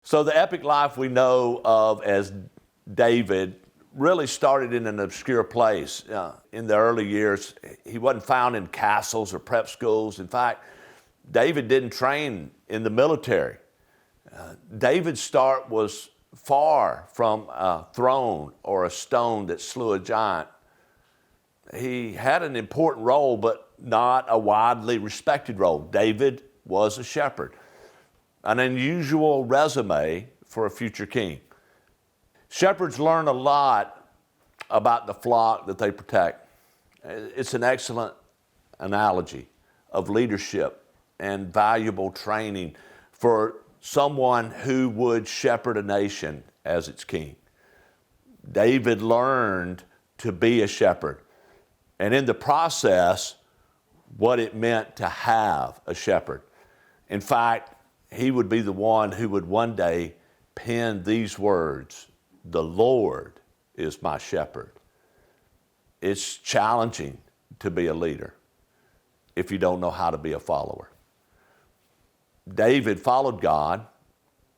So the epic life we know of as David really started in an obscure place. In the early years, he wasn't found in castles or prep schools. In fact, David didn't train in the military. David's start was far from a throne or a stone that slew a giant. He had an important role, but not a widely respected role. David was a shepherd, an unusual resume for a future king. Shepherds learn a lot about the flock that they protect. It's an excellent analogy of leadership and valuable training for someone who would shepherd a nation as its king. David learned to be a shepherd, and in the process, what it meant to have a shepherd. In fact, he would be the one who would one day pen these words, "The Lord is my shepherd." It's challenging to be a leader if you don't know how to be a follower. David followed God,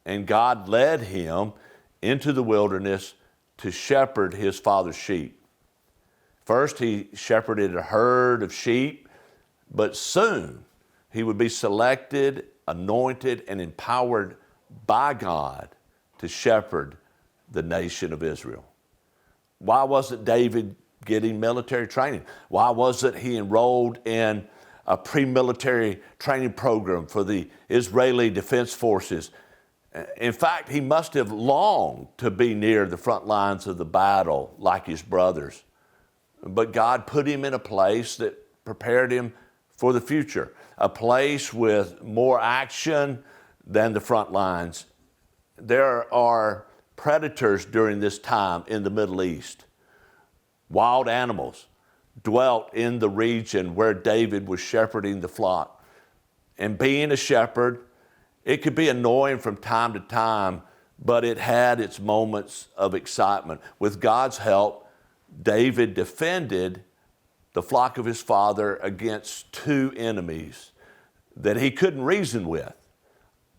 and God led him into the wilderness to shepherd his father's sheep. First, he shepherded a herd of sheep, but soon he would be selected, anointed, and empowered by God to shepherd the nation of Israel. Why wasn't David getting military training? Why wasn't he enrolled in a pre-military training program for the Israeli Defense Forces? In fact, he must have longed to be near the front lines of the battle like his brothers. But God put him in a place that prepared him for the future, a place with more action than the front lines. There are predators during this time in the Middle East. Wild animals dwelt in the region where David was shepherding the flock. And being a shepherd, it could be annoying from time to time, but it had its moments of excitement. With God's help, David defended the flock of his father against two enemies that he couldn't reason with,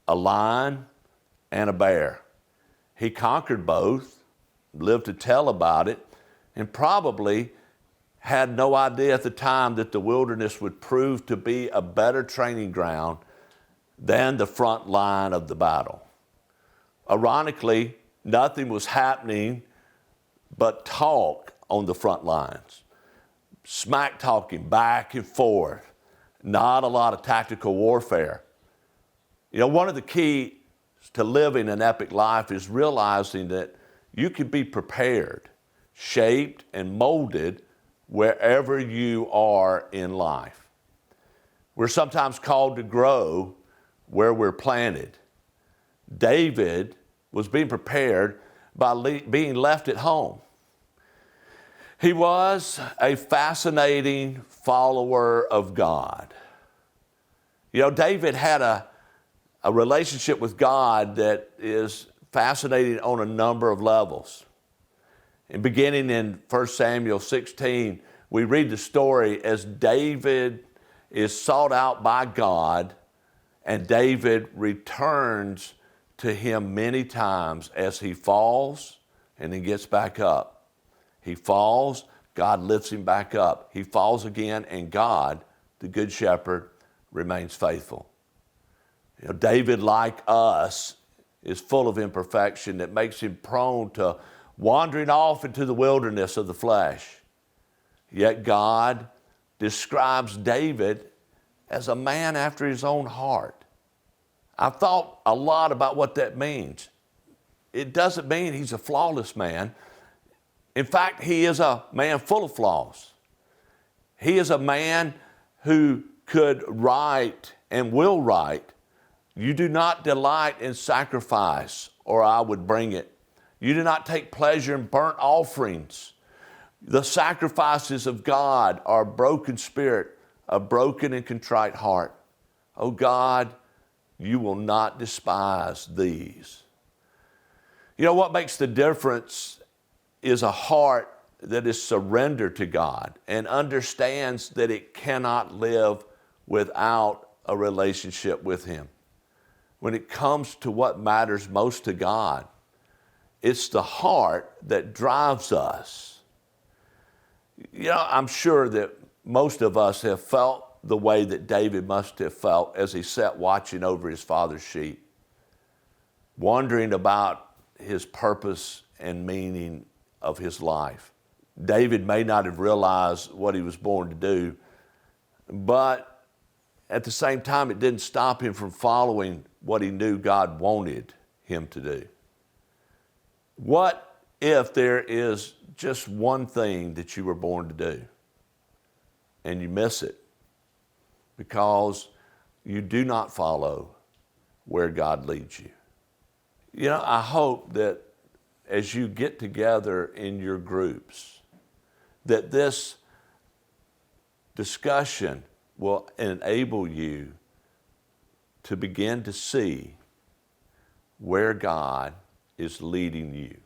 a lion and a bear. He conquered both, lived to tell about it, and probably had no idea at the time that the wilderness would prove to be a better training ground than the front line of the battle. Ironically, nothing was happening but talk on the front lines. Smack talking back and forth, not a lot of tactical warfare. You know, one of the keys to living an epic life is realizing that you can be prepared, shaped, and molded wherever you are in life. We're sometimes called to grow where we're planted. David was being prepared by being left at home. He was a fascinating follower of God. You know, David had a relationship with God that is fascinating on a number of levels. And beginning in 1 Samuel 16, we read the story as David is sought out by God, and David returns to him many times as he falls and he gets back up. He falls, God lifts him back up. He falls again, and God, the Good Shepherd, remains faithful. You know, David, like us, is full of imperfection that makes him prone to wandering off into the wilderness of the flesh. Yet God describes David as a man after his own heart. I've thought a lot about what that means. It doesn't mean he's a flawless man. In fact, he is a man full of flaws. He is a man who could write and will write, "You do not delight in sacrifice, or I would bring it. You do not take pleasure in burnt offerings. The sacrifices of God are a broken spirit, a broken and contrite heart. Oh God, you will not despise these." You know what makes the difference is a heart that is surrendered to God and understands that it cannot live without a relationship with Him. when it comes to what matters most to God, it's the heart that drives us. You know, I'm sure that most of us have felt the way that David must have felt as he sat watching over his father's sheep, wondering about his purpose and meaning of his life. David may not have realized what he was born to do, but at the same time, it didn't stop him from following what he knew God wanted him to do. What if there is just one thing that you were born to do and you miss it because you do not follow where God leads you? You know, I hope that as you get together in your groups, that this discussion will enable you to begin to see where God is leading you.